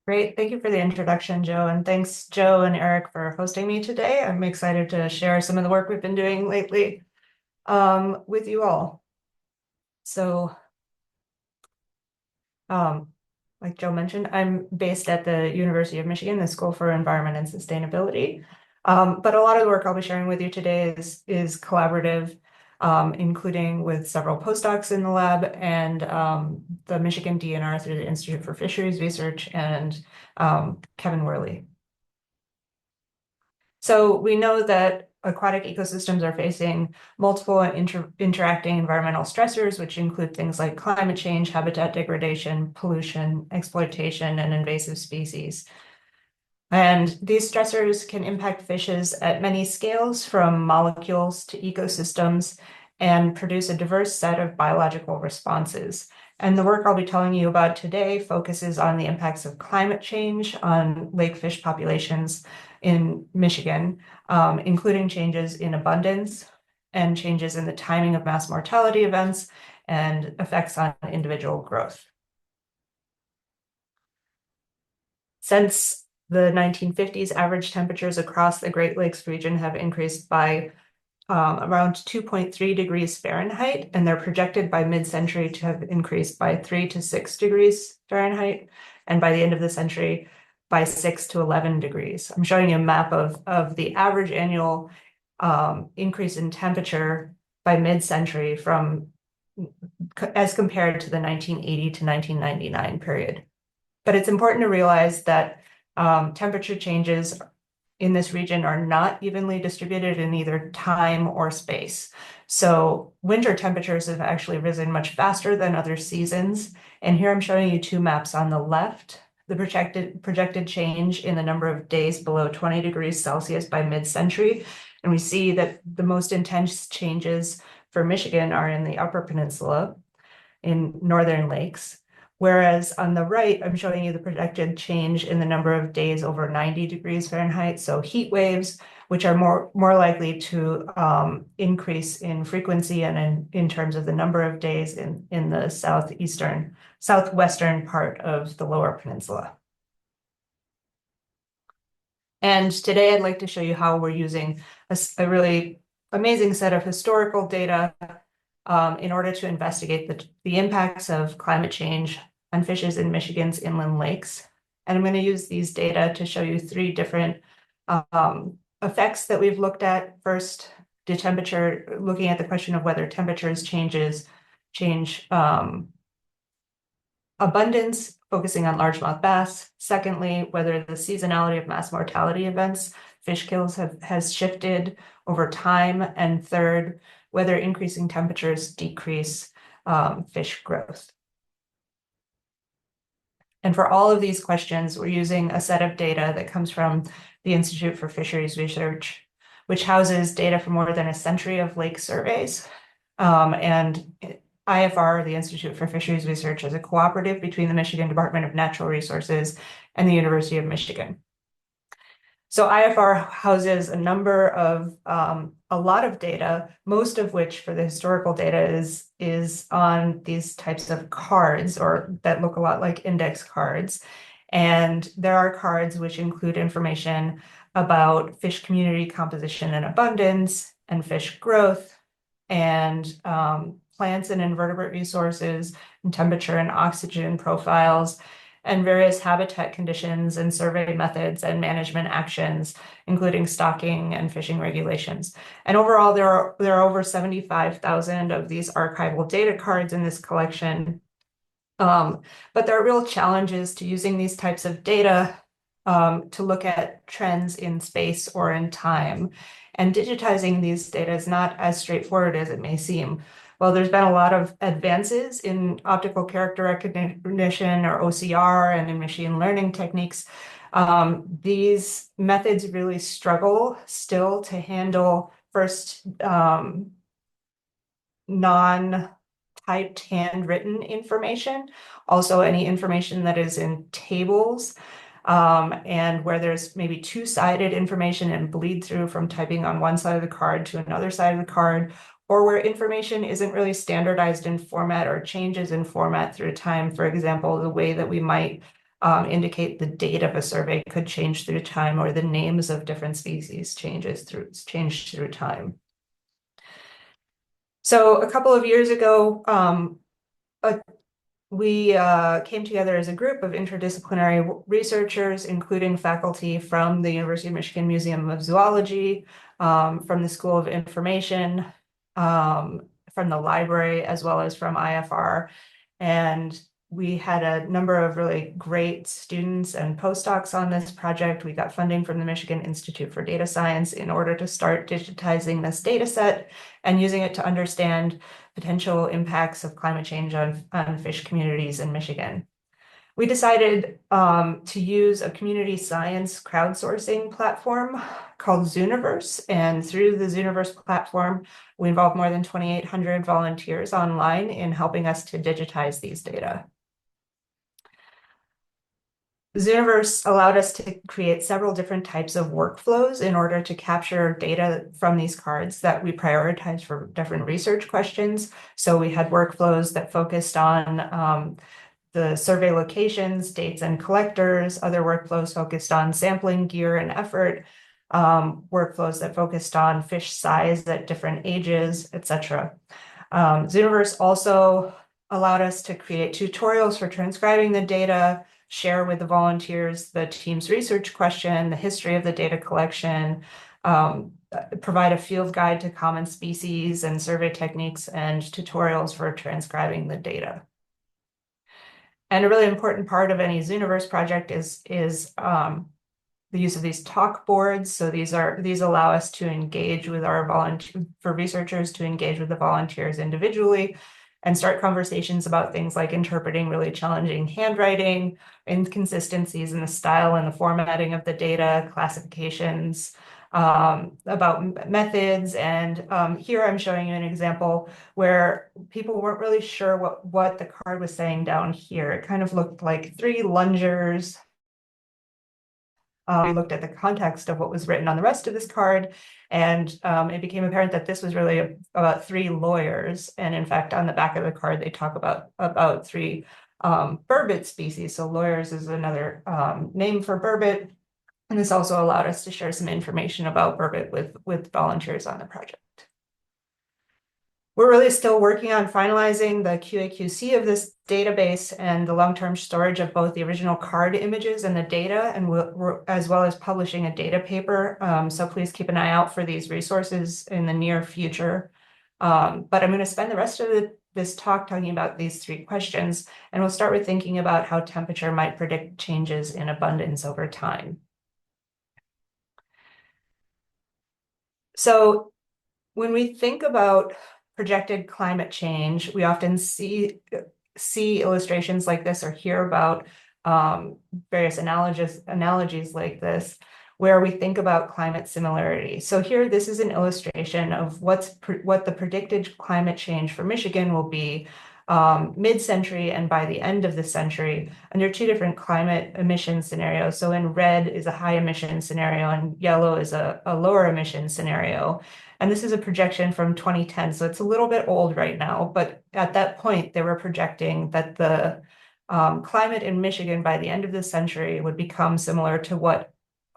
Great. Thank you for the introduction, Joe. And thanks, Joe and Eric, for hosting me today. I'm excited to share some of the work we've been doing lately with you all. So, um, like Joe mentioned, I'm based at the University of Michigan, the School for Environment and Sustainability. But a lot of the work I'll be sharing with you today is collaborative, including with several postdocs in the lab and the Michigan DNR through the Institute for Fisheries Research and Kevin Worley. So we know that aquatic ecosystems are facing multiple interacting environmental stressors, which include things like climate change, habitat degradation, pollution, exploitation, and invasive species. And these stressors can impact fishes at many scales, from molecules to ecosystems, and produce a diverse set of biological responses. And the work I'll be telling you about today focuses on the impacts of climate change on lake fish populations in Michigan, including changes in abundance and changes in the timing of mass mortality events and effects on individual growth. Since the 1950s, average temperatures across the Great Lakes region have increased by around 2.3 degrees Fahrenheit, and they're projected by mid-century to have increased by 3 to 6 degrees Fahrenheit, and by the end of the century by 6 to 11 degrees. I'm showing you a map of the average annual increase in temperature by mid-century as compared to the 1980 to 1999 period. But it's important to realize that temperature changes in this region are not evenly distributed in either time or space. So winter temperatures have actually risen much faster than other seasons. And here I'm showing you two maps. On the left, the projected change in the number of days below 20 degrees Celsius by mid-century. And we see that the most intense changes for Michigan are in the Upper Peninsula, in northern lakes. Whereas on the right, I'm showing you the projected change in the number of days over 90 degrees Fahrenheit. So heat waves, which are more likely to increase in frequency and in terms of the number of days in the southwestern part of the Lower Peninsula. And today I'd like to show you how we're using a really amazing set of historical data in order to investigate the impacts of climate change on fishes in Michigan's inland lakes. And I'm going to use these data to show you three different effects that we've looked at. First, looking at the question of whether temperatures change abundance, focusing on largemouth bass. Secondly, whether the seasonality of mass mortality events, fish kills has shifted over time. And third, whether increasing temperatures decrease fish growth. And for all of these questions, we're using a set of data that comes from the Institute for Fisheries Research, which houses data from more than a century of lake surveys. And IFR, the Institute for Fisheries Research, is a cooperative between the Michigan Department of Natural Resources and the University of Michigan. So IFR houses a lot of data, most of which for the historical data is on these types of cards, or that look a lot like index cards. And there are cards which include information about fish community composition and abundance, and fish growth, and plants and invertebrate resources, and temperature and oxygen profiles, and various habitat conditions and survey methods and management actions, including stocking and fishing regulations. And overall, there are over 75,000 of these archival data cards in this collection. But there are real challenges to using these types of data to look at trends in space or in time. And digitizing these data is not as straightforward as it may seem. Well, there's been a lot of advances in optical character recognition, or OCR, and in machine learning techniques. These methods really struggle still to handle first non-typed handwritten information, also any information that is in tables, and where there's maybe two-sided information and bleed through from typing on one side of the card to another side of the card, or where information isn't really standardized in format or changes in format through time. For example, the way that we might indicate the date of a survey could change through time, or the names of different species change through time. So a couple of years ago, we came together as a group of interdisciplinary researchers, including faculty from the University of Michigan Museum of Zoology, from the School of Information, from the library, as well as from IFR. And we had a number of really great students and postdocs on this project. We got funding from the Michigan Institute for Data Science in order to start digitizing this data set and using it to understand potential impacts of climate change on fish communities in Michigan. We decided to use a community science crowdsourcing platform called Zooniverse. And through the Zooniverse platform, we involved more than 2,800 volunteers online in helping us to digitize these data. Zooniverse allowed us to create several different types of workflows in order to capture data from these cards that we prioritized for different research questions. So we had workflows that focused on the survey locations, dates, and collectors, other workflows focused on sampling gear and effort, workflows that focused on fish size at different ages, etc. Zooniverse also allowed us to create tutorials for transcribing the data, share with the volunteers the team's research question, the history of the data collection, provide a field guide to common species and survey techniques, and tutorials for transcribing the data. And a really important part of any Zooniverse project is the use of these talk boards. So these allow us to engage with for researchers to engage with the volunteers individually and start conversations about things like interpreting really challenging handwriting, inconsistencies in the style and the formatting of the data, classifications, about methods. And here I'm showing you an example where people weren't really sure what the card was saying down here. It kind of looked like three lungers. We looked at the context of what was written on the rest of this card, and it became apparent that this was really about three lawyers. And in fact, on the back of the card, they talk about three burbot species. So lawyers is another name for burbot. And this also allowed us to share some information about burbot with volunteers on the project. We're really still working on finalizing the QA/QC of this database and the long-term storage of both the original card images and the data, and as well as publishing a data paper. So please keep an eye out for these resources in the near future. But I'm going to spend the rest of this talk talking about these three questions, and we'll start with thinking about how temperature might predict changes in abundance over time. So when we think about projected climate change, we often see illustrations like this or hear about various analogies like this, where we think about climate similarity. So here, this is an illustration of what the predicted climate change for Michigan will be mid-century and by the end of the century under two different climate emission scenarios. So in red is a high emission scenario and yellow is a lower emission scenario. And this is a projection from 2010, so it's a little bit old right now, but at that point, they were projecting that the climate in Michigan by the end of the century would become similar to what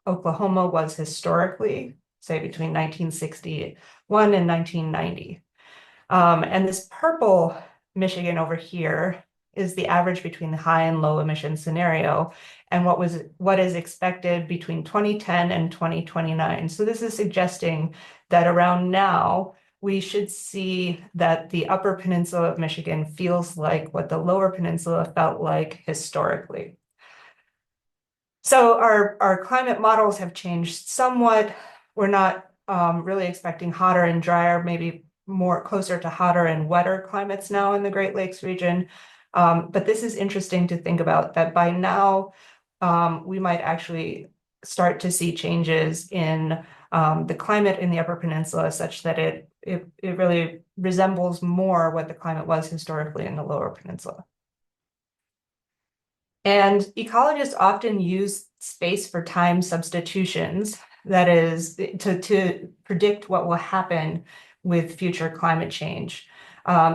Oklahoma was historically, say between 1961 and 1990. And this purple Michigan over here is the average between the high and low emission scenario and what is expected between 2010 and 2029. So this is suggesting that around now, we should see that the upper peninsula of Michigan feels like what the lower peninsula felt like historically. So our climate models have changed somewhat. We're not really expecting hotter and drier, maybe more closer to hotter and wetter climates now in the Great Lakes region. But this is interesting to think about, that by now we might actually start to see changes in the climate in the Upper Peninsula such that it really resembles more what the climate was historically in the Lower Peninsula. And ecologists often use space for time substitutions, that is, to predict what will happen with future climate change.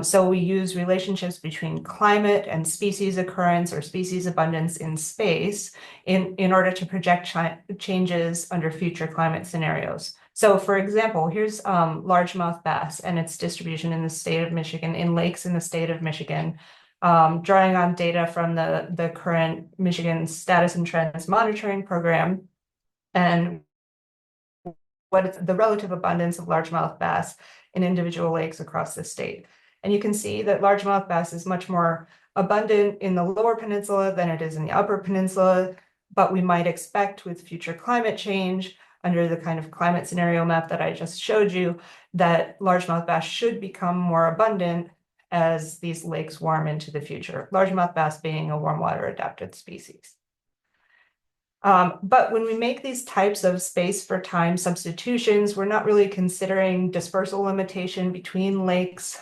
So we use relationships between climate and species occurrence or species abundance in space in order to project changes under future climate scenarios. So for example, here's largemouth bass and its distribution in the state of Michigan, in lakes in the state of Michigan, drawing on data from the current Michigan Status and Trends Monitoring Program, and what is the relative abundance of largemouth bass in individual lakes across the state. And you can see that largemouth bass is much more abundant in the lower peninsula than it is in the upper peninsula, but we might expect with future climate change, under the kind of climate scenario map that I just showed you, that largemouth bass should become more abundant as these lakes warm into the future, largemouth bass being a warm water adapted species. But when we make these types of space for time substitutions, we're not really considering dispersal limitation between lakes,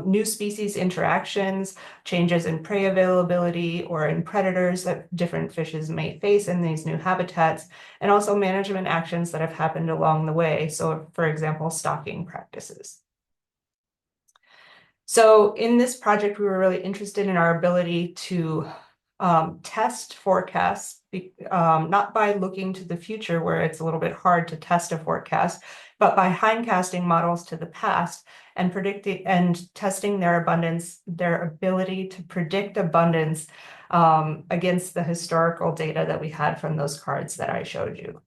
new species interactions, changes in prey availability or in predators that different fishes may face in these new habitats, and also management actions that have happened along the way. So, for example, stocking practices. So in this project, we were really interested in our ability to test forecasts, not by looking to the future where it's a little bit hard to test a forecast, but by hindcasting models to the past and predicting and testing their abundance, their ability to predict abundance against the historical data that we had from those cards that I showed you.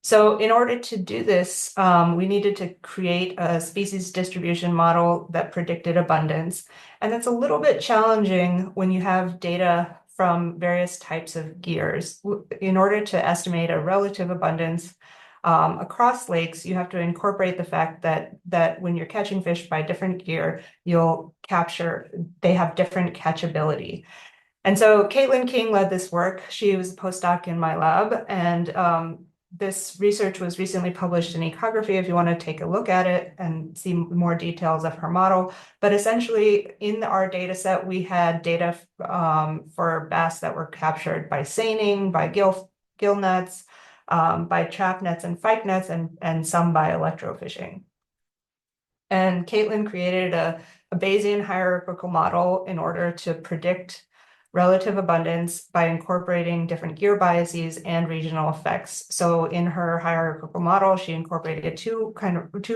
So in order to do this, we needed to create a species distribution model that predicted abundance. And that's a little bit challenging when you have data from various types of gears. In order to estimate a relative abundance across lakes, you have to incorporate the fact that when you're catching fish by different gear, they have different catchability. And so Caitlin King led this work. She was a postdoc in my lab, and this research was recently published in Ecography if you want to take a look at it and see more details of her model. But essentially, in our data set, we had data for bass that were captured by seining, by gill nets, by trap nets and fyke nets, and some by electrofishing. And Caitlin created a Bayesian hierarchical model in order to predict relative abundance by incorporating different gear biases and regional effects. So in her hierarchical model, she incorporated two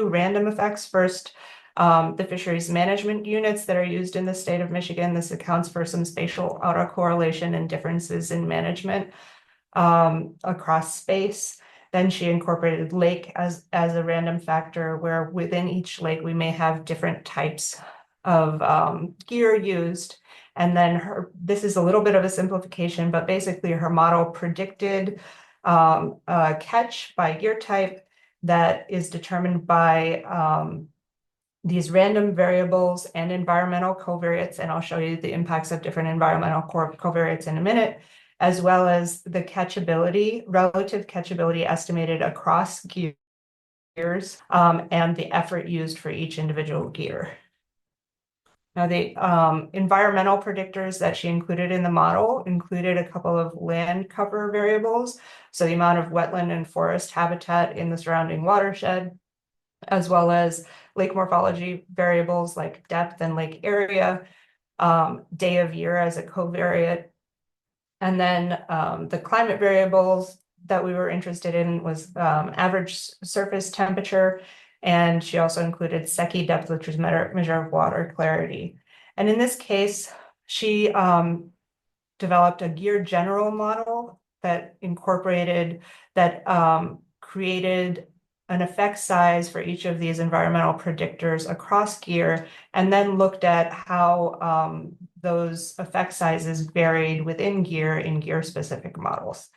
random effects. First, the fisheries management units that are used in the state of Michigan. This accounts for some spatial autocorrelation and differences in management across space. Then she incorporated lake as a random factor, where within each lake we may have different types of gear used. And then this is a little bit of a simplification, but basically her model predicted a catch by gear type that is determined by these random variables and environmental covariates. And I'll show you the impacts of different environmental covariates in a minute, as well as the catchability, relative catchability estimated across gears, and the effort used for each individual gear. Now, the environmental predictors that she included in the model included a couple of land cover variables, so the amount of wetland and forest habitat in the surrounding watershed, as well as lake morphology variables like depth and lake area, day of year as a covariate. And then the climate variables that we were interested in was average surface temperature, and she also included Secchi depth, which is measure of water clarity. And in this case, she developed a gear general model that created an effect size for each of these environmental predictors across gear, and then looked at how those effect sizes varied within gear in gear-specific models.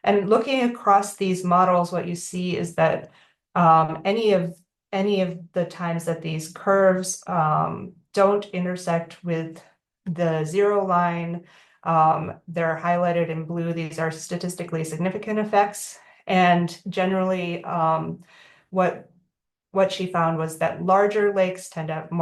And looking across these models, what you see is that any of the times that these curves don't intersect with the zero line, they're highlighted in blue. These are statistically significant effects. And generally, what she found was that larger lakes tend to have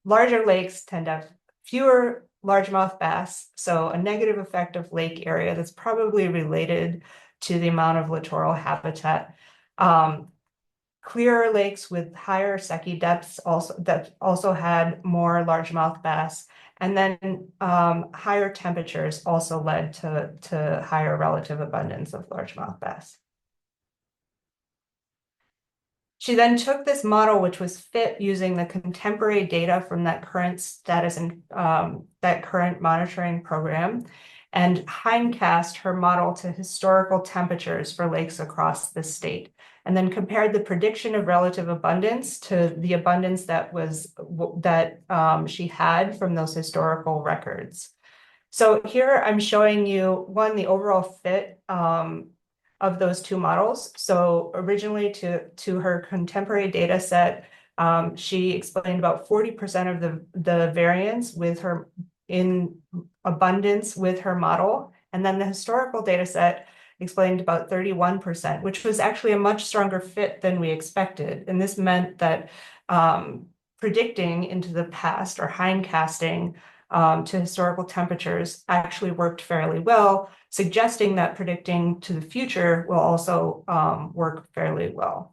larger lakes tend to have fewer largemouth bass, so a negative effect of lake area that's probably related to the amount of littoral habitat. clearer lakes with higher Secchi depths also had more largemouth bass. And then higher temperatures also led to higher relative abundance of largemouth bass. She then took this model, which was fit using the contemporary data from that current status and that current monitoring program, and hindcast her model to historical temperatures for lakes across the state, and then compared the prediction of relative abundance to the abundance that she had from those historical records. So here I'm showing you one, the overall fit of those two models. So originally to her contemporary data set, she explained about 40% of the variance with her in abundance with her model. And then the historical data set explained about 31%, which was actually a much stronger fit than we expected. And this meant that predicting into the past or hindcasting to historical temperatures actually worked fairly well, suggesting that predicting to the future will also work fairly well.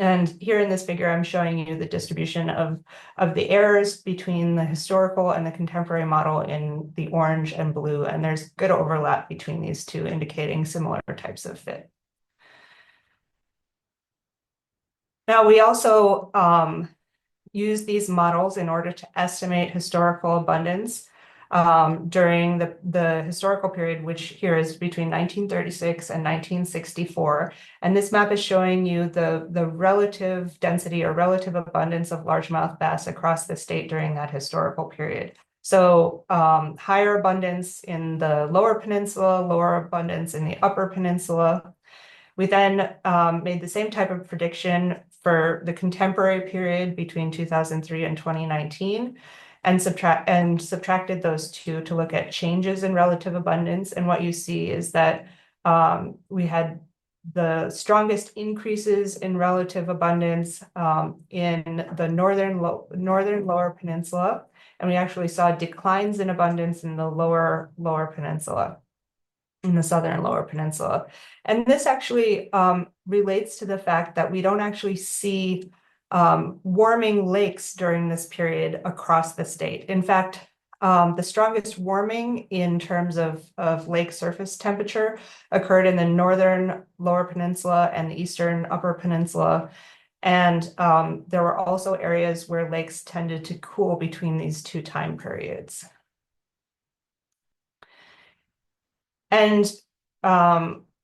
And here in this figure, I'm showing you the distribution of the errors between the historical and the contemporary model in the orange and blue. And there's good overlap between these two, indicating similar types of fit. Now, we also use these models in order to estimate historical abundance during the historical period, which here is between 1936 and 1964. And this map is showing you the relative density or relative abundance of largemouth bass across the state during that historical period. So higher abundance in the lower peninsula, lower abundance in the upper peninsula. We then made the same type of prediction for the contemporary period between 2003 and 2019 and subtracted those two to look at changes in relative abundance. And what you see is that we had the strongest increases in relative abundance in the northern lower peninsula, and we actually saw declines in abundance in the lower peninsula, in the southern lower peninsula. And this actually relates to the fact that we don't actually see warming lakes during this period across the state. In fact, the strongest warming in terms of lake surface temperature occurred in the northern lower peninsula and the eastern upper peninsula. And there were also areas where lakes tended to cool between these two time periods. And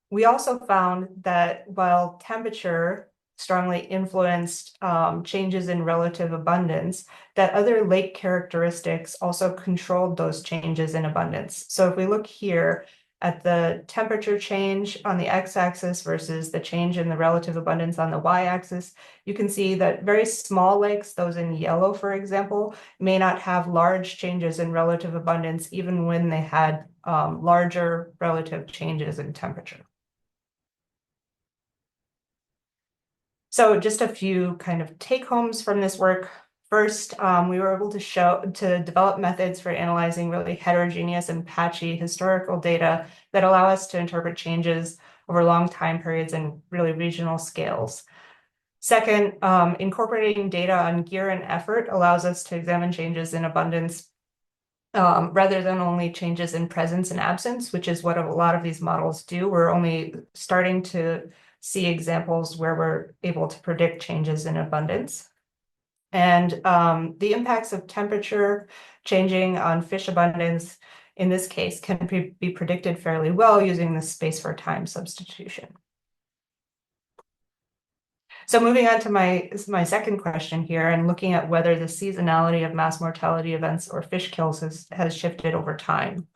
we also found that while temperature strongly influenced changes in relative abundance, that other lake characteristics also controlled those changes in abundance. So if we look here at the temperature change on the x-axis versus the change in the relative abundance on the y-axis, you can see that very small lakes, those in yellow, for example, may not have large changes in relative abundance even when they had larger relative changes in temperature. So just a few kind of take-homes from this work. First, we were able to develop methods for analyzing really heterogeneous and patchy historical data that allow us to interpret changes over long time periods and really regional scales. Second, incorporating data on gear and effort allows us to examine changes in abundance rather than only changes in presence and absence, which is what a lot of these models do. We're only starting to see examples where we're able to predict changes in abundance. And the impacts of temperature changing on fish abundance, in this case, can be predicted fairly well using the space for time substitution. So moving on to my second question here and looking at whether the seasonality of mass mortality events or fish kills has shifted over time.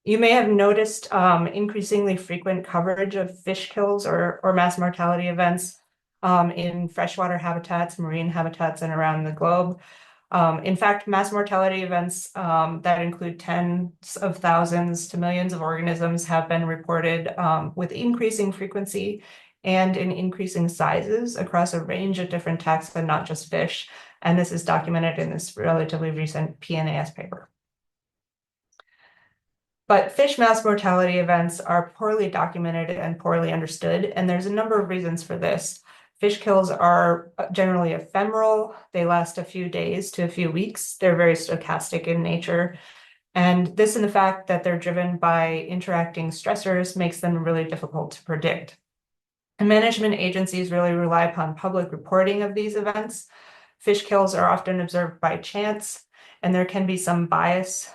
You may have noticed increasingly frequent coverage of fish kills or mass mortality events in freshwater habitats, marine habitats, and around the globe. In fact, mass mortality events that include tens of thousands to millions of organisms have been reported with increasing frequency and in increasing sizes across a range of different taxa, not just fish. And this is documented in this relatively recent PNAS paper. But fish mass mortality events are poorly documented and poorly understood, and there's a number of reasons for this. Fish kills are generally ephemeral. They last a few days to a few weeks. They're very stochastic in nature. And this and the fact that they're driven by interacting stressors makes them really difficult to predict. And management agencies really rely upon public reporting of these events. Fish kills are often observed by chance, and there can be some bias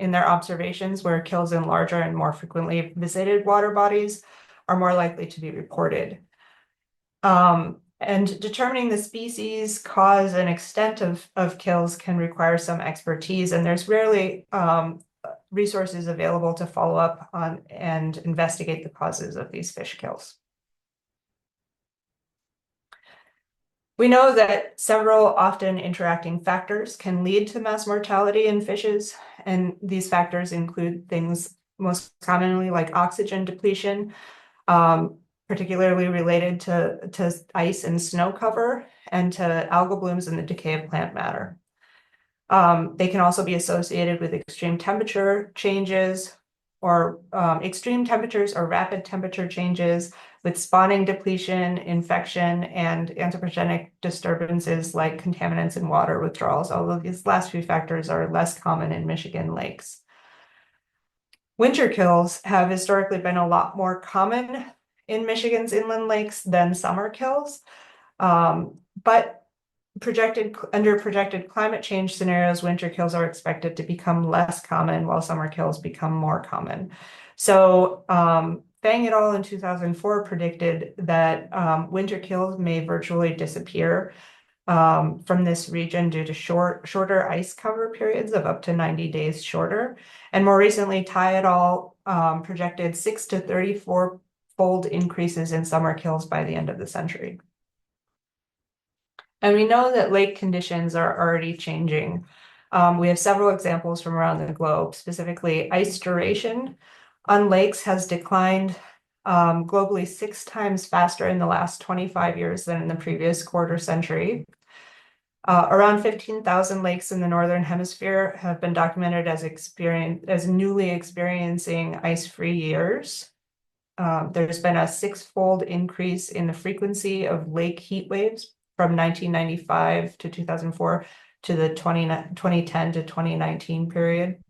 in their observations where kills in larger and more frequently visited water bodies are more likely to be reported. And determining the species, cause, and extent of kills can require some expertise, and there's rarely resources available to follow up on and investigate the causes of these fish kills. We know that several often interacting factors can lead to mass mortality in fishes, and these factors include things most commonly like oxygen depletion, particularly related to ice and snow cover, and to algal blooms and the decay of plant matter. They can also be associated with extreme temperature changes, or extreme temperatures or rapid temperature changes, with spawning depletion, infection, and anthropogenic disturbances like contaminants and water withdrawals, although these last few factors are less common in Michigan lakes. Winter kills have historically been a lot more common in Michigan's inland lakes than summer kills, but under projected climate change scenarios, winter kills are expected to become less common while summer kills become more common. So Fang et al. In 2004 predicted that winter kills may virtually disappear from this region due to shorter ice cover periods of up to 90 days shorter. And more recently, Tai et al. Projected 6 to 34-fold increases in summer kills by the end of the century. And we know that lake conditions are already changing. We have several examples from around the globe. Specifically, ice duration on lakes has declined globally 6 times faster in the last 25 years than in the previous quarter century. Around 15,000 lakes in the Northern Hemisphere have been documented as newly experiencing ice-free years. There's been a 6-fold increase in the frequency of lake heat waves from 1995 to 2004 to the 2010 to 2019 period.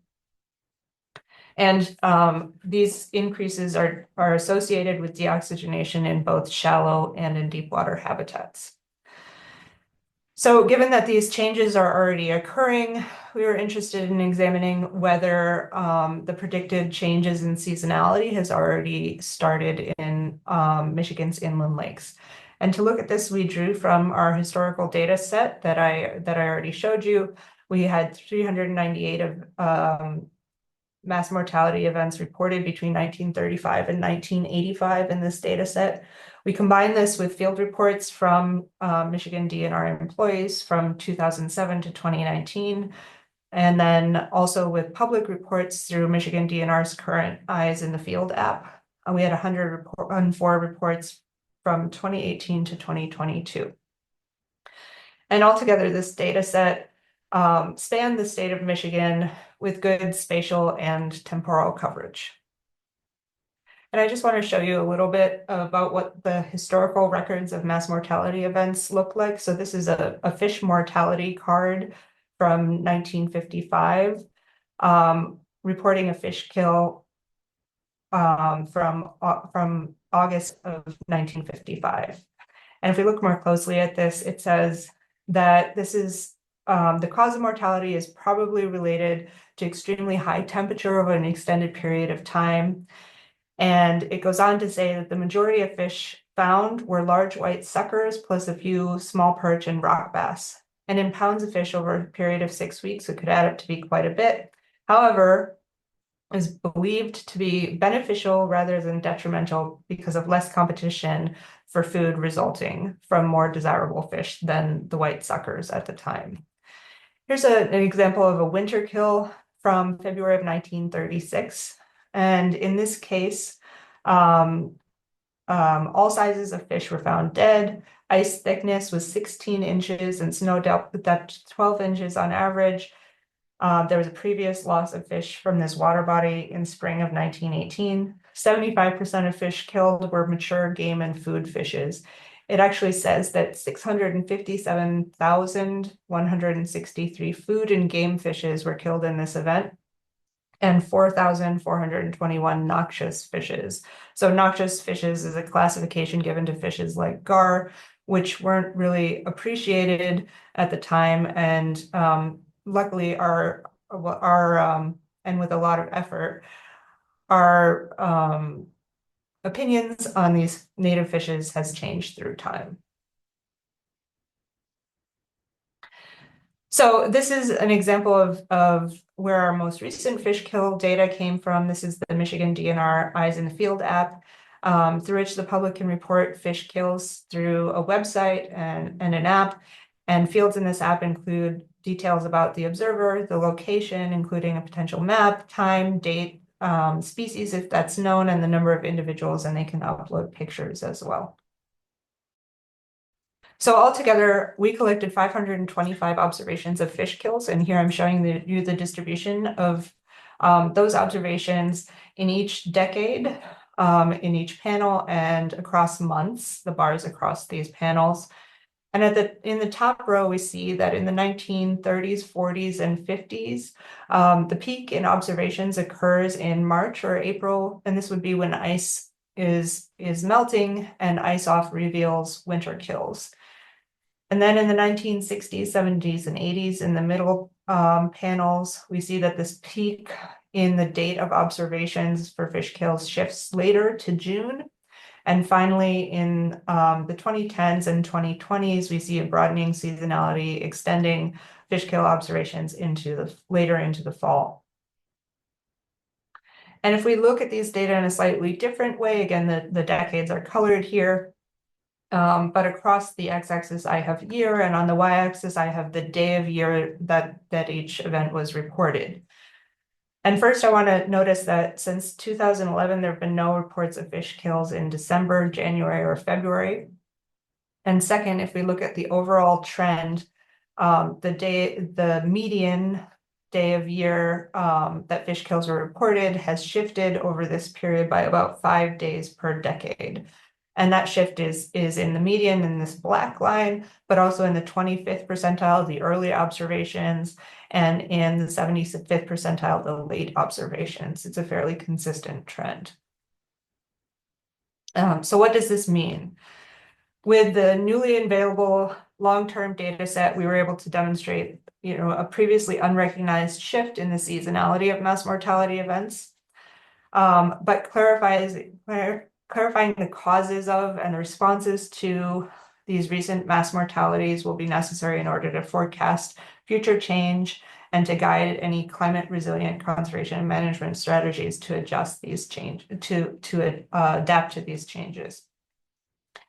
And these increases are associated with deoxygenation in both shallow and in deep water habitats. So given that these changes are already occurring, we were interested in examining whether the predicted changes in seasonality has already started in Michigan's inland lakes. And to look at this, we drew from our historical data set that I already showed you. We had 398 of mass mortality events reported between 1935 and 1985 in this data set. We combined this with field reports from Michigan DNR employees from 2007 to 2019, and then also with public reports through Michigan DNR's current Eyes in the Field app. We had 104 reports from 2018 to 2022. And altogether, this data set spanned the state of Michigan with good spatial and temporal coverage. And I just want to show you a little bit about what the historical records of mass mortality events look like. So this is a fish mortality card from 1955, reporting a fish kill from August of 1955. And if we look more closely at this, it says that this is the cause of mortality is probably related to extremely high temperature over an extended period of time. And it goes on to say that the majority of fish found were large white suckers plus a few small perch and rock bass. And in pounds of fish over a period of 6 weeks, it could add up to be quite a bit. However, is believed to be beneficial rather than detrimental because of less competition for food resulting from more desirable fish than the white suckers at the time. Here's an example of a winter kill from February of 1936. And in this case, all sizes of fish were found dead. Ice thickness was 16 inches and snow depth 12 inches on average. There was a previous loss of fish from this water body in spring of 1918. 75% of fish killed were mature game and food fishes. It actually says that 657,163 food and game fishes were killed in this event, and 4,421 noxious fishes. So noxious fishes is a classification given to fishes like gar, which weren't really appreciated at the time, and luckily and with a lot of effort, our opinions on these native fishes has changed through time. So this is an example of where our most recent fish kill data came from. This is the Michigan DNR Eyes in the Field app, through which the public can report fish kills through a website and an app. And fields in this app include details about the observer, the location, including a potential map, time, date, species if that's known, and the number of individuals, and they can upload pictures as well. So altogether, we collected 525 observations of fish kills, and here I'm showing you the distribution of those observations in each decade, in each panel, and across months, the bars across these panels. And in the top row, we see that in the 1930s, 40s, and 50s, the peak in observations occurs in March or April, and this would be when ice is melting and ice off reveals winter kills. And then in the 1960s, 70s, and 80s, in the middle panels, we see that this peak in the date of observations for fish kills shifts later to June. And finally, in the 2010s and 2020s, we see a broadening seasonality extending fish kill observations later into the fall. And if we look at these data in a slightly different way, again, the decades are colored here. But across the x-axis, I have year, and on the y-axis, I have the day of year that each event was reported. And first, I want to notice that since 2011, there have been no reports of fish kills in December, January, or February. And second, if we look at the overall trend, the median day of year that fish kills were reported has shifted over this period by about 5 days per decade. And that shift is in the median in this black line, but also in the 25th percentile, the early observations, and in the 75th percentile, the late observations. It's a fairly consistent trend. So what does this mean? With the newly available long-term data set, we were able to demonstrate, a previously unrecognized shift in the seasonality of mass mortality events, but clarifying the causes of and the responses to these recent mass mortalities will be necessary in order to forecast future change and to guide any climate resilient conservation and management strategies to adjust these adapt to these changes.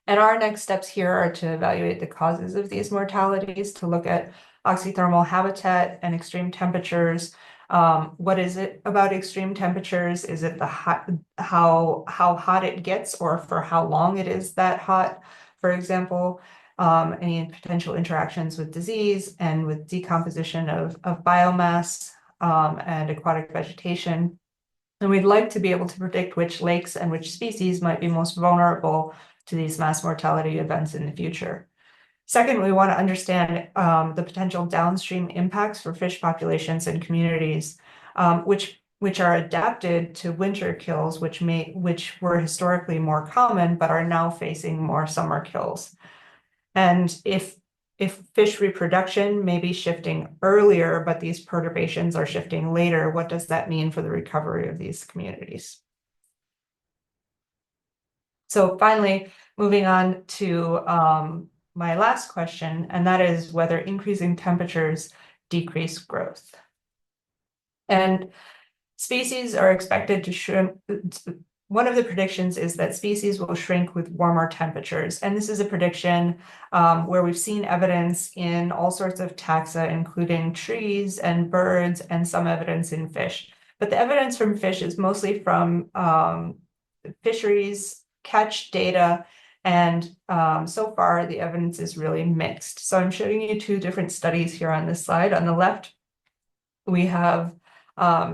And our next steps here are to evaluate the causes of these mortalities, to look at oxythermal habitat and extreme temperatures. What is it about extreme temperatures? Is it how hot it gets, or for how long it is that hot? For example, any potential interactions with disease and with decomposition of biomass and aquatic vegetation. And we'd like to be able to predict which lakes and which species might be most vulnerable to these mass mortality events in the future. Second, we want to understand the potential downstream impacts for fish populations and communities, which are adapted to winter kills, which were historically more common, but are now facing more summer kills. And if fish reproduction may be shifting earlier, but these perturbations are shifting later, what does that mean for the recovery of these communities? So finally, moving on to my last question, and that is whether increasing temperatures decrease growth. And species are expected to shrink. One of the predictions is that species will shrink with warmer temperatures. And this is a prediction where we've seen evidence in all sorts of taxa, including trees and birds, and some evidence in fish. But the evidence from fish is mostly from fisheries catch data. And so far, the evidence is really mixed. So I'm showing you two different studies here on this slide. On the left, we have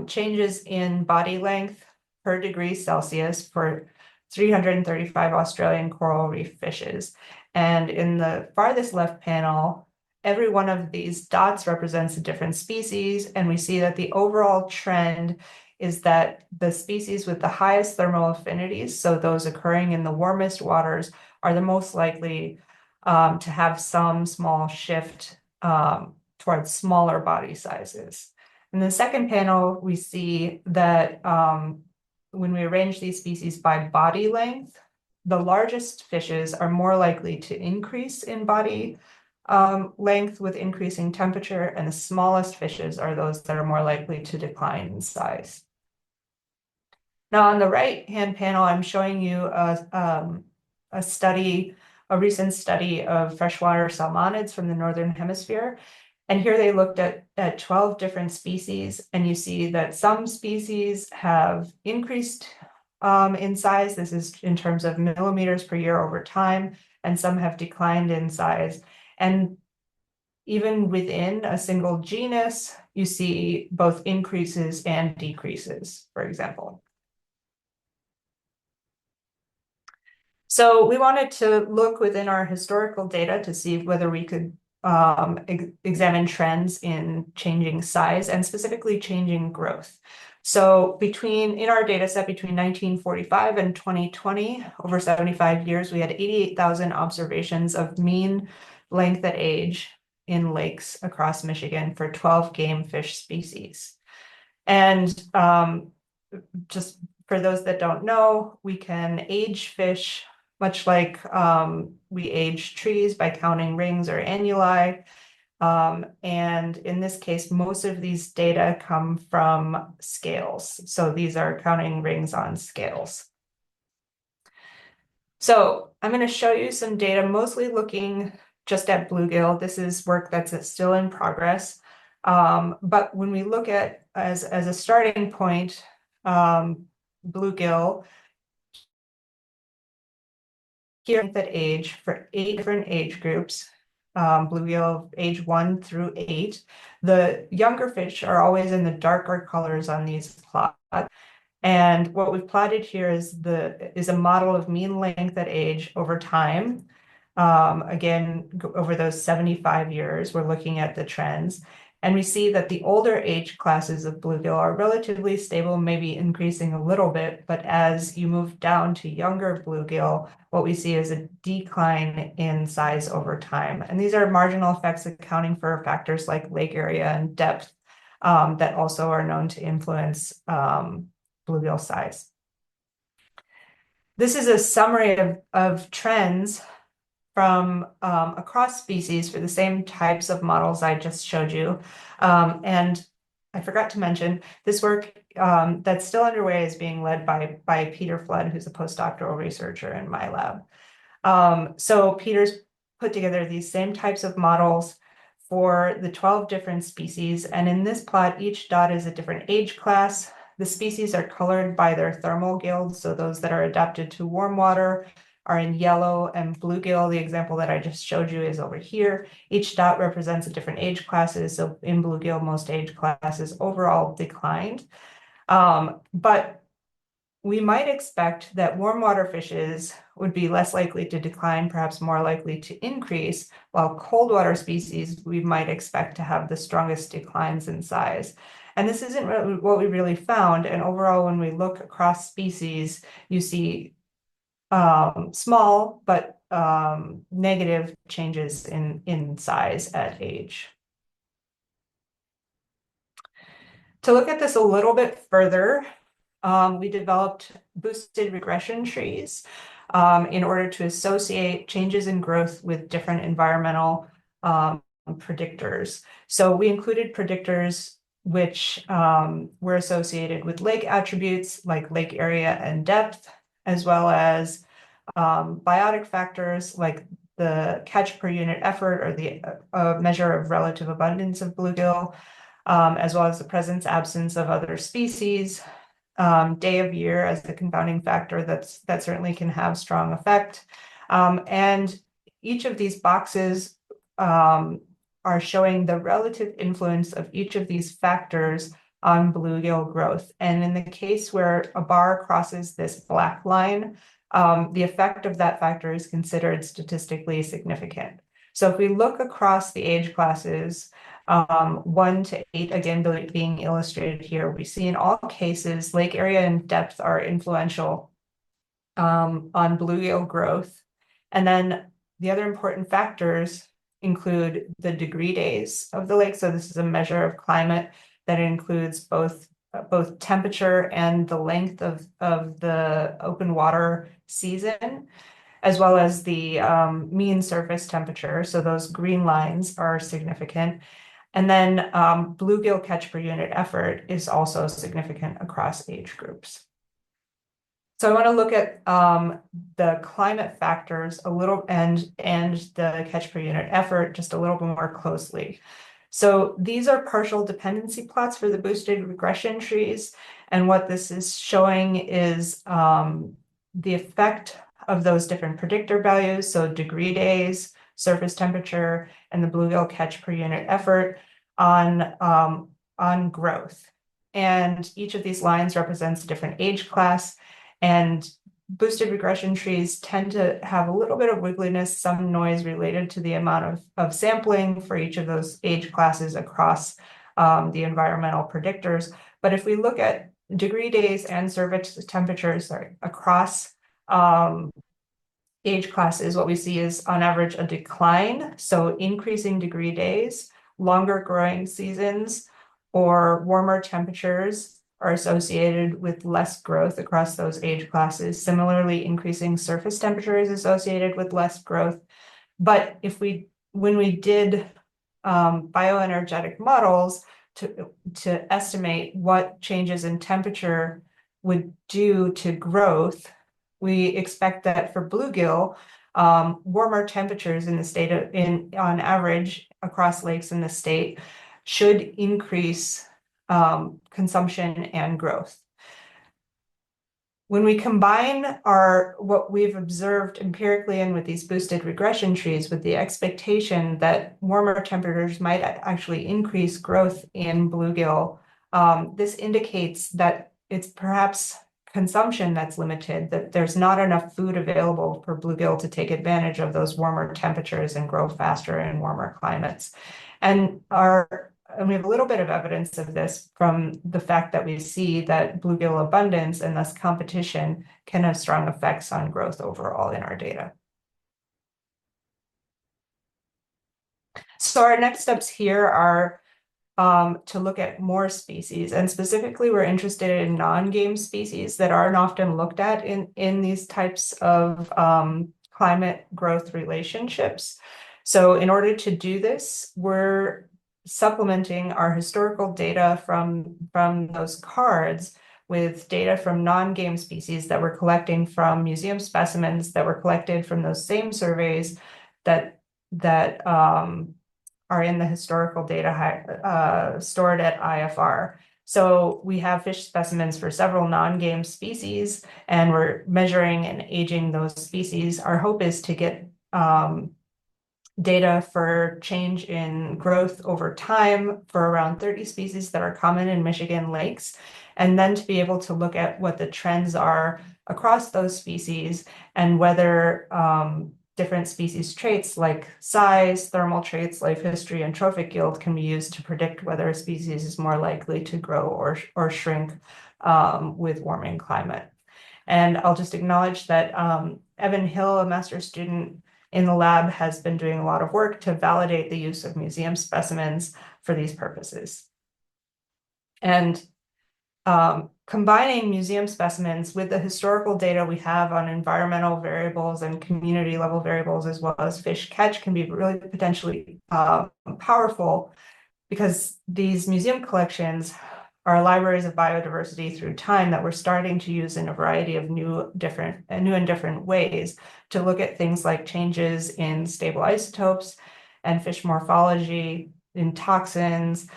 changes in body length per degree Celsius for 335 Australian coral reef fishes. And in the farthest left panel, every one of these dots represents a different species, and we see that the overall trend is that the species with the highest thermal affinities, so those occurring in the warmest waters, are the most likely to have some small shift towards smaller body sizes. In the second panel, we see that when we arrange these species by body length, the largest fishes are more likely to increase in body length with increasing temperature, and the smallest fishes are those that are more likely to decline in size. Now, on the right-hand panel, I'm showing you a study, a recent study of freshwater salmonids from the Northern Hemisphere. And here they looked at 12 different species, and you see that some species have increased in size. This is in terms of millimeters per year over time, and some have declined in size. And even within a single genus, you see both increases and decreases, for example. So we wanted to look within our historical data to see whether we could examine trends in changing size and specifically changing growth. So in our data set between 1945 and 2020, over 75 years, we had 88,000 observations of mean length at age in lakes across Michigan for 12 game fish species. And just for those that don't know, we can age fish much like we age trees by counting rings or annuli. And in this case, most of these data come from scales. So these are counting rings on scales. So I'm going to show you some data, mostly looking just at bluegill. This is work that's still in progress. But when we look at, as a starting point, bluegill, here at age for 8 different age groups, bluegill age 1 through 8. The younger fish are always in the darker colors on these plots. And what we've plotted here is a model of mean length at age over time. Again, over those 75 years, we're looking at the trends. And we see that the older age classes of bluegill are relatively stable, maybe increasing a little bit. But as you move down to younger bluegill, what we see is a decline in size over time. And these are marginal effects accounting for factors like lake area and depth that also are known to influence bluegill size. This is a summary of trends from across species for the same types of models I just showed you. And I forgot to mention, this work that's still underway is being led by Peter Flood, who's a postdoctoral researcher in my lab. So Peter's put together these same types of models for the 12 different species. And in this plot, each dot is a different age class. The species are colored by their thermal guilds, so those that are adapted to warm water are in yellow, and bluegill, the example that I just showed you, is over here. Each dot represents a different age classes. So in bluegill, most age classes overall declined. But we might expect that warm water fishes would be less likely to decline, perhaps more likely to increase, while cold water species we might expect to have the strongest declines in size. And this isn't really what we really found. And overall, when we look across species, you see small but negative changes in size at age. To look at this a little bit further, we developed boosted regression trees in order to associate changes in growth with different environmental predictors. So we included predictors which were associated with lake attributes like lake area and depth, as well as biotic factors like the catch per unit effort, or the measure of relative abundance of bluegill, as well as the presence absence of other species, day of year as the confounding factor that certainly can have strong effect. And each of these boxes are showing the relative influence of each of these factors on bluegill growth. And in the case where a bar crosses this black line, the effect of that factor is considered statistically significant. So if we look across the age classes, 1 to 8, again, being illustrated here, we see in all cases, lake area and depth are influential on bluegill growth. And then the other important factors include the degree days of the lake. So this is a measure of climate that includes both temperature and the length of the open water season, as well as the mean surface temperature. So those green lines are significant. And then bluegill catch per unit effort is also significant across age groups. So I want to look at the climate factors a little and the catch per unit effort just a little bit more closely. So these are partial dependency plots for the boosted regression trees. And what this is showing is the effect of those different predictor values. So degree days, surface temperature, and the bluegill catch per unit effort on growth. And each of these lines represents a different age class. And boosted regression trees tend to have a little bit of wiggliness, some noise related to the amount of sampling for each of those age classes across the environmental predictors. But if we look at degree days and surface temperatures across age classes, what we see is on average a decline. So increasing degree days, longer growing seasons, or warmer temperatures are associated with less growth across those age classes. Similarly, increasing surface temperature is associated with less growth. But when we did bioenergetic models to estimate what changes in temperature would do to growth, we expect that for bluegill, warmer temperatures in the state on average across lakes in the state should increase consumption and growth. When we combine what we've observed empirically and with these boosted regression trees with the expectation that warmer temperatures might actually increase growth in bluegill, this indicates that it's perhaps consumption that's limited, that there's not enough food available for bluegill to take advantage of those warmer temperatures and grow faster in warmer climates. And we have a little bit of evidence of this from the fact that we see that bluegill abundance and thus competition can have strong effects on growth overall in our data. So our next steps here are to look at more species, and specifically we're interested in non-game species that aren't often looked at in these types of climate growth relationships. So in order to do this, we're supplementing our historical data from those cards with data from non-game species that we're collecting from museum specimens that were collected from those same surveys that are in the historical data stored at IFR. So we have fish specimens for several non-game species, and we're measuring and aging those species. Our hope is to get data for change in growth over time for around 30 species that are common in Michigan lakes, and then to be able to look at what the trends are across those species and whether different species traits like size, thermal traits, life history, and trophic yield can be used to predict whether a species is more likely to grow or shrink with warming climate. And I'll just acknowledge that Evan Hill, a master's student in the lab, has been doing a lot of work to validate the use of museum specimens for these purposes. And combining museum specimens with the historical data we have on environmental variables and community level variables, as well as fish catch, can be really potentially powerful, because these museum collections are libraries of biodiversity through time that we're starting to use in a variety of new and different ways to look at things like changes in stable isotopes and fish morphology, in toxins,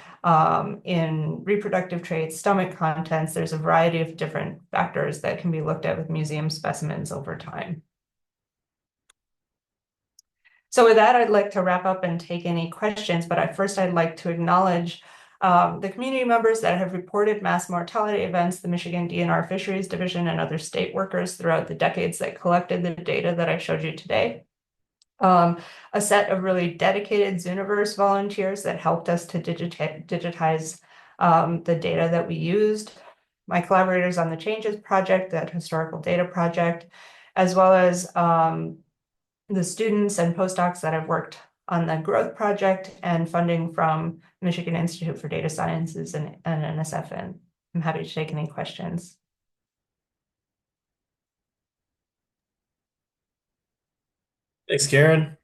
in reproductive traits, stomach contents. There's a variety of different factors that can be looked at with museum specimens over time. So with that, I'd like to wrap up and take any questions, but first I'd like to acknowledge the community members that have reported mass mortality events, the Michigan DNR Fisheries Division, and other state workers throughout the decades that collected the data that I showed you today. A set of really dedicated Zooniverse volunteers that helped us to digitize the data that we used. My collaborators on the Changes Project, that historical data project, as well as the students and postdocs that have worked on the growth project and funding from Michigan Institute for Data Sciences and NSF. And I'm happy to take any questions. Thanks, Karen.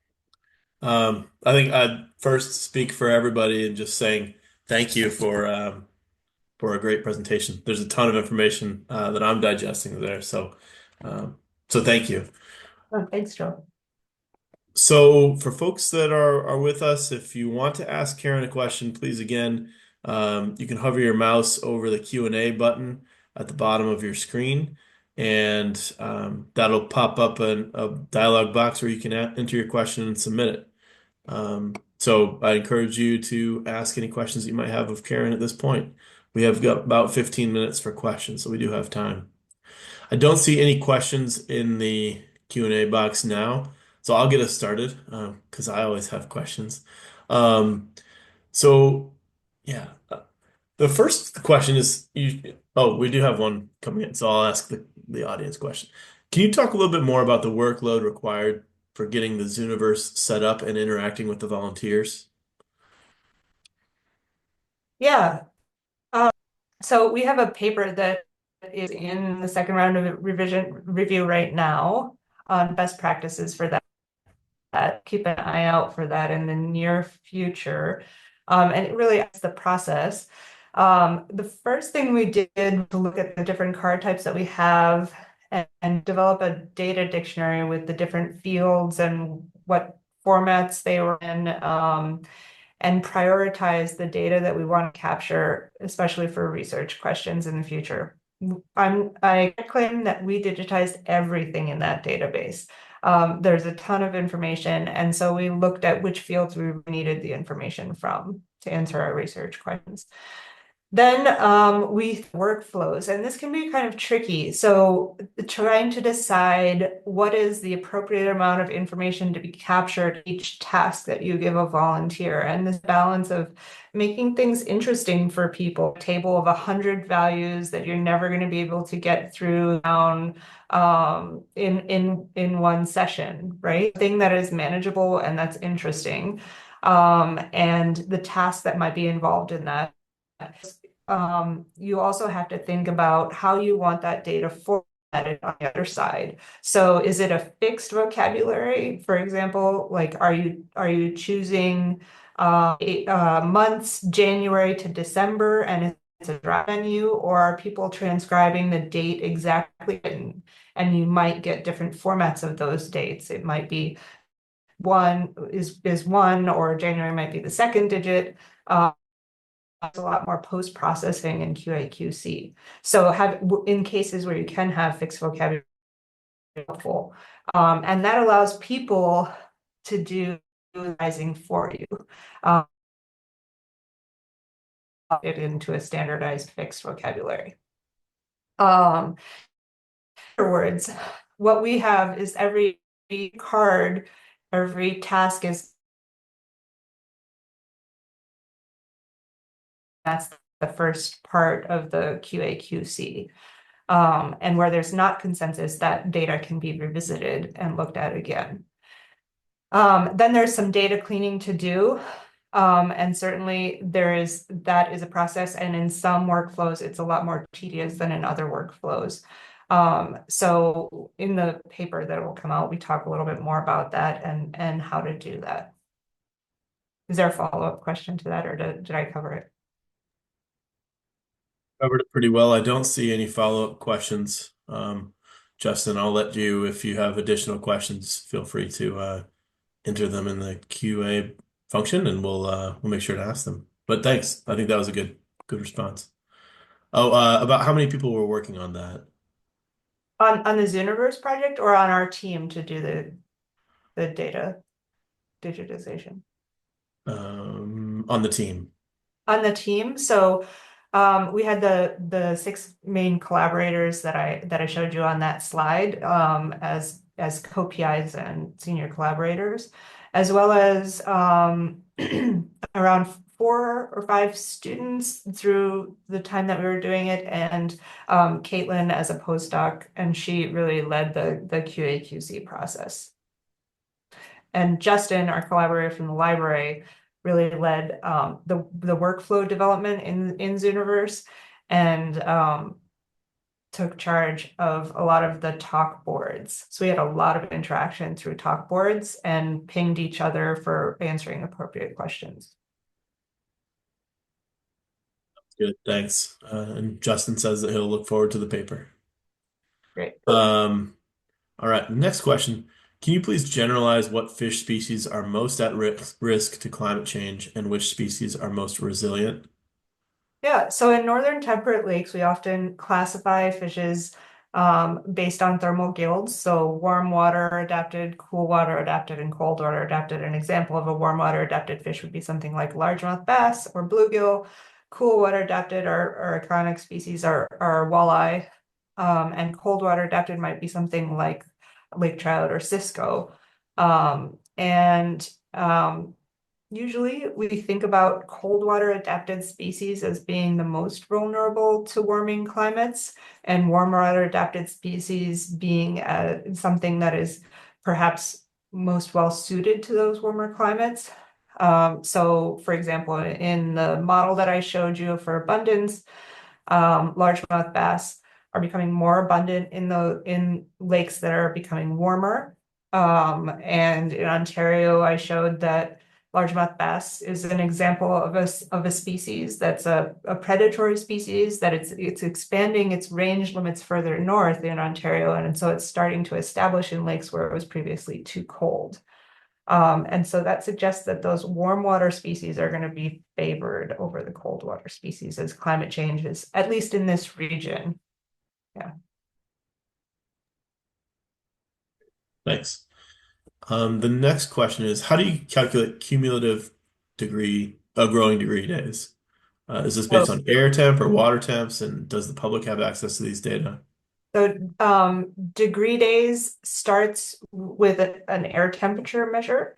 I think I'd first speak for everybody and just saying thank you for a great presentation. There's a ton of information that I'm digesting there, um, so thank you. Oh, thanks, Joe. So for folks that are with us, if you want to ask Karen a question, please again, you can hover your mouse over the Q&A button at the bottom of your screen, and that'll pop up a dialog box where you can enter your question and submit it. So I encourage you to ask any questions that you might have of Karen at this point. We have got about 15 minutes for questions, so we do have time. I don't see any questions in the Q&A box now, so I'll get us started because I always have questions. Um, so yeah, the first question is oh, we do have one coming in, so I'll ask the audience question. Can you talk a little bit more about the workload required for getting the Zooniverse set up and interacting with the volunteers? Yeah. So we have a paper that is in the second round of revision review right now on best practices for that. Keep an eye out for that in the near future. And it really is the process. The first thing we did to look at the different card types that we have and develop a data dictionary with the different fields and what formats they were in. And prioritize the data that we want to capture, especially for research questions in the future. I claim that we digitized everything in that database. There's a ton of information, and so we looked at which fields we needed the information from to answer our research questions. Then we workflows, and this can be kind of tricky. So trying to decide what is the appropriate amount of information to be captured each task that you give a volunteer, and this balance of making things interesting for people. A table of 100 values that you're never going to be able to get through down in one session, right? Thing that is manageable and that's interesting, and the tasks that might be involved in that. You also have to think about how you want that data formatted on the other side. So is it a fixed vocabulary? For example, like are you choosing months January to December and it's a drop menu, or are people transcribing the date exactly and you might get different formats of those dates. It might be one is one, or January might be the second digit. A lot more post-processing in QA/QC. So in cases where you can have fixed vocabulary, helpful. And that allows people to do advising for you, it into a standardized fixed vocabulary. In other words, what we have is every card, every task is that's the first part of the QA/QC. And where there's not consensus, that data can be revisited and looked at again. Then there's some data cleaning to do. And certainly that is a process. And in some workflows, it's a lot more tedious than in other workflows. So in the paper that will come out, we talk a little bit more about that and how to do that. Is there a follow-up question to that, or did I cover it? Covered it pretty well. I don't see any follow-up questions. Justin, I'll let you, if you have additional questions, feel free to enter them in the QA function, and we'll make sure to ask them. But thanks. I think that was a good response. Oh, about how many people were working on that? On the Zooniverse project or on our team to do the data? digitization? On the team. On the team. So we had the six main collaborators that I showed you on that slide as co-PIs and senior collaborators, as well as around 4 or 5 students through the time that we were doing it, and Caitlin as a postdoc, and she really led the QA/QC process. And Justin, our collaborator from the library, really led the workflow development in Zooniverse, and took charge of a lot of the talk boards. So we had a lot of interaction through talk boards and pinged each other for answering appropriate questions. Good, thanks. And Justin says that he'll look forward to the paper. Great. All right, next question. Can you please generalize what fish species are most at risk to climate change and which species are most resilient? Yeah, so in northern temperate lakes, we often classify fishes based on thermal guilds. So warm water adapted, cool water adapted, and cold water adapted. An example of a warm water adapted fish would be something like largemouth bass or bluegill. Cool water adapted, our iconic species are walleye. And cold water adapted might be something like lake trout or cisco. And usually we think about cold water adapted species as being the most vulnerable to warming climates, and warm water adapted species being something that is perhaps most well suited to those warmer climates. So for example, in the model that I showed you for abundance, largemouth bass are becoming more abundant in lakes that are becoming warmer. And in Ontario, I showed that largemouth bass is an example of a species that's a predatory species, that it's expanding its range limits further north in Ontario, and so it's starting to establish in lakes where it was previously too cold. And so that suggests that those warm water species are going to be favored over the cold water species as climate changes, at least in this region. Yeah. Thanks. The next question is, how do you calculate cumulative growing degree days? Is this based So, on air temp or water temps, and does the public have access to these data? degree days starts with an air temperature measure.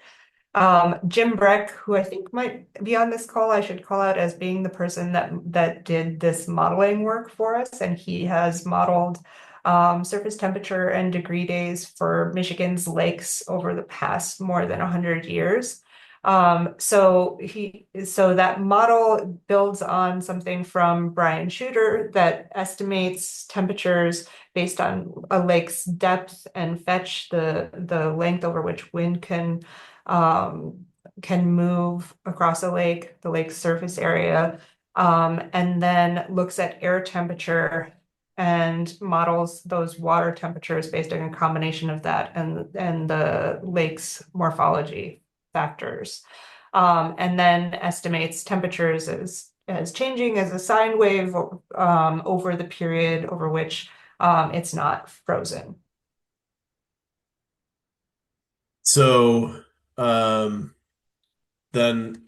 Jim Breck, who I think might be on this call, I should call out as being the person that did this modeling work for us, and he has modeled surface temperature and degree days for Michigan's lakes over the past more than 100 years. So that model builds on something from Brian Shooter that estimates temperatures based on a lake's depth and fetch, the length over which wind can move across a lake, the lake's surface area, and then looks at air temperature and models those water temperatures based on a combination of that and the lake's morphology factors. And then estimates temperatures as changing as a sine wave over the period over which it's not frozen. So, then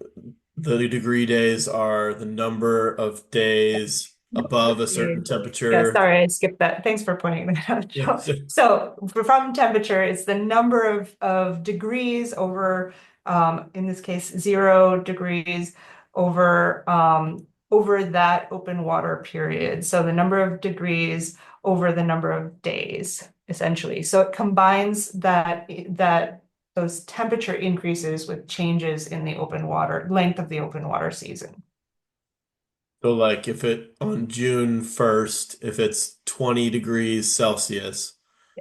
the degree days are the number of days above a certain Yeah, temperature. sorry, I skipped that. Thanks for pointing that out, Yeah. Joe. So from temperature, it's the number of degrees over, in this case, 0 degrees over that open water period. So the number of degrees over the number of days, essentially. So it combines those temperature increases with changes in the open water, length of the open water season. So like if it on June 1st, if it's 20 degrees Celsius,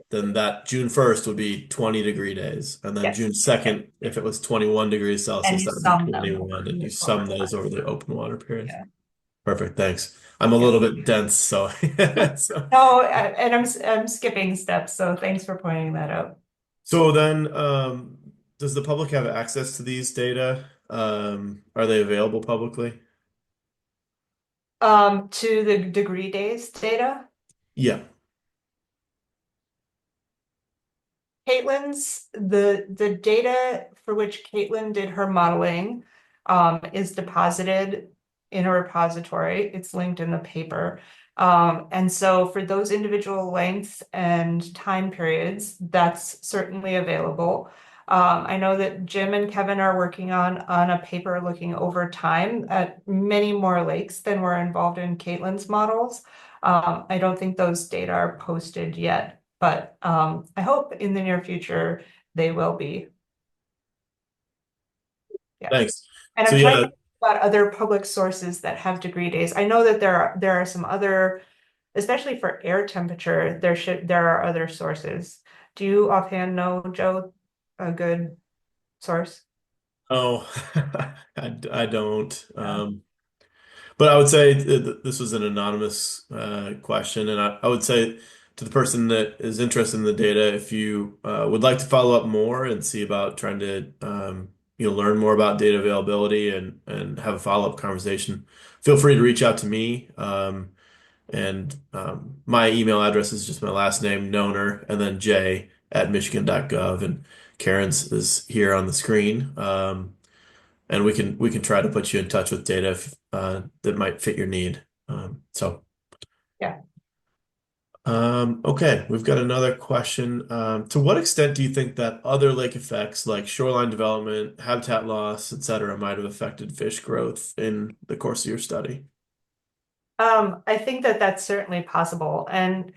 then that June 1st would be 20 degree days. And then June Yes. 2nd, if it was 21 degrees And Celsius, you that would be sum them 21, and you over sum those over time. the open water period. Yeah. Perfect, thanks. I'm a Yeah. little bit dense, so, so No, and I'm skipping steps, so thanks for pointing that out. So then, does the public have access to these data? Are they available publicly? To the degree days data. Yeah. The data for which Caitlin did her modeling is deposited in a repository. It's linked in the paper. And so for those individual lengths and time periods, that's certainly available. I know that Jim and Kevin are working on a paper looking over time at many more lakes than were involved in Caitlin's models. I don't think those data are posted yet, but I hope in the near future they will be. Yeah. Thanks. And So I'm trying to yeah, think about other public sources that have degree days. I know that there are some other, especially for air temperature, there are other sources. Do you offhand know, Joe, a good source? oh, I don't. Yeah. But I would say this was an anonymous question, and I would say to the person that is interested in the data, if you would like to follow up more and see about trying to learn more about data availability and have a follow-up conversation, feel free to reach out to me. And my email address is just my last name, Noner, and then j@michigan.gov, and Karen's is here on the screen. And we can try to put you in touch with data that might fit your need. So Yeah. okay, we've got another question. To what extent do you think that other lake effects like shoreline development, habitat loss, etc., might have affected fish growth in the course of your study? I think that that's certainly possible. And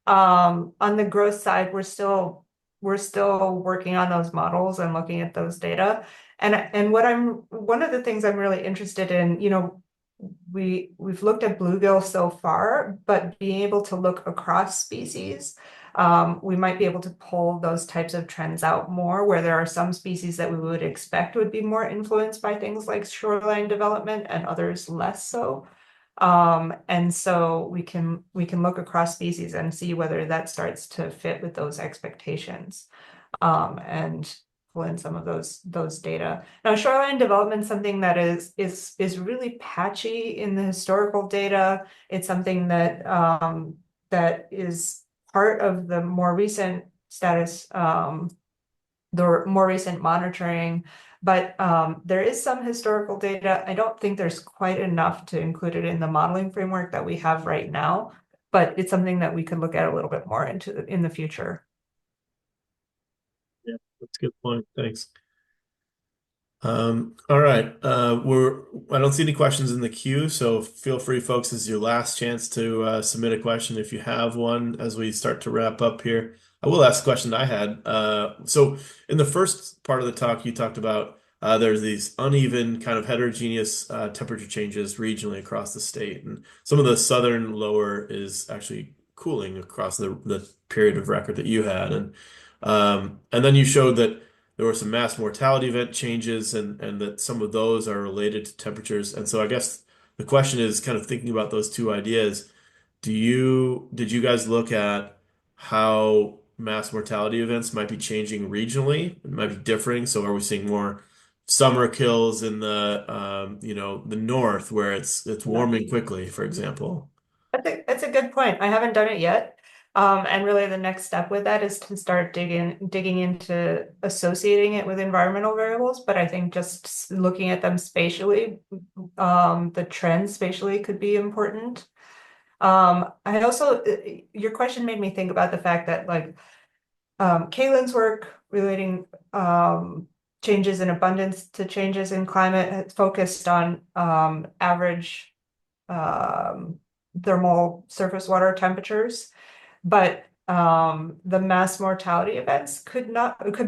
on the growth side, we're still working on those models and looking at those data. And one of the things I'm really interested in, we've looked at bluegill so far, but being able to look across species, we might be able to pull those types of trends out more, where there are some species that we would expect would be more influenced by things like shoreline development and others less so. And so we can look across species and see whether that starts to fit with those expectations, and pull in some of those data. Now, shoreline development is something that is really patchy in the historical data. It's something that is part of the more recent status, the more recent monitoring. But there is some historical data. I don't think there's quite enough to include it in the modeling framework that we have right now, but it's something that we could look at a little bit more in the future. Yeah, that's a good point. Thanks. All right. I don't see any questions in the queue, so feel free, folks. This is your last chance to submit a question if you have one as we start to wrap up here. I will ask a question I had. So in the first part of the talk, you talked about there's these uneven kind of heterogeneous temperature changes regionally across the state, and some of the southern lower is actually cooling across the period of record that you had, and then you showed that there were some mass mortality event changes and that some of those are related to temperatures. And so I guess the question is kind of thinking about those two ideas. Did you guys look at how mass mortality events might be changing regionally? It might be differing. So are we seeing more summer kills in the north where it's warming quickly, for example? That's a good point. I haven't done it yet. And really the next step with that is to start digging into associating it with environmental variables. But I think just looking at them spatially, the trends spatially could be important. I also, your question made me think about the fact that like Caitlin's work relating changes in abundance to changes in climate has focused on average um, thermal surface water temperatures, but the mass mortality events could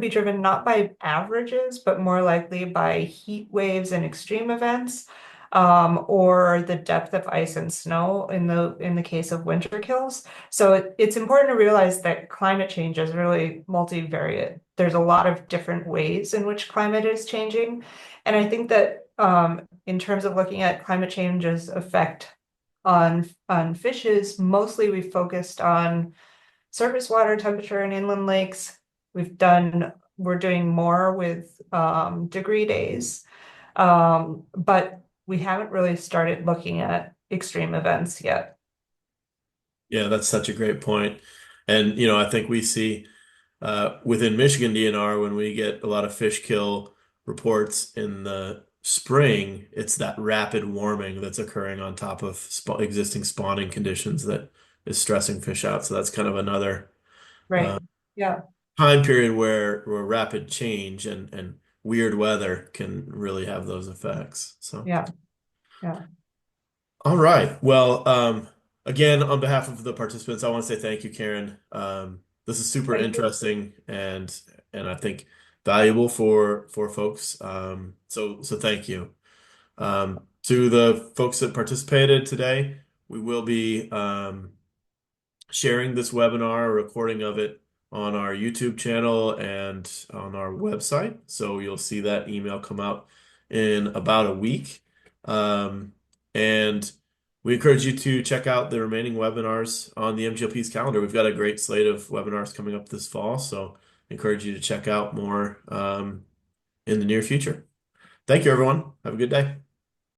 be driven not by averages, but more likely by heat waves and extreme events, or the depth of ice and snow in the case of winter kills. So it's important to realize that climate change is really multivariate. There's a lot of different ways in which climate is changing, and I think that in terms of looking at climate change's effect on fishes, mostly we focused on surface water temperature in inland lakes. We're doing more with degree days, but we haven't really started looking at extreme events yet. Yeah, that's such a great point. And I think we see. within Michigan DNR, when we get a lot of fish kill reports in the spring, it's that rapid warming that's occurring on top of existing spawning conditions that is stressing fish out. So that's kind of another Right. Yeah. time period where rapid change and weird weather can really have those effects. So, Yeah. Yeah. all right. Well, again, on behalf of the participants, I want to say thank you, Karen. This is super Thank you. interesting and I think valuable for folks. So thank you. To the folks that participated today, we will be sharing this webinar, a recording of it on our YouTube channel and on our website. So you'll see that email come out in about a week. And we encourage you to check out the remaining webinars on the MGLP's calendar. We've got a great slate of webinars coming up this fall, so encourage you to check out more in the near future. Thank you, everyone. Have a good day.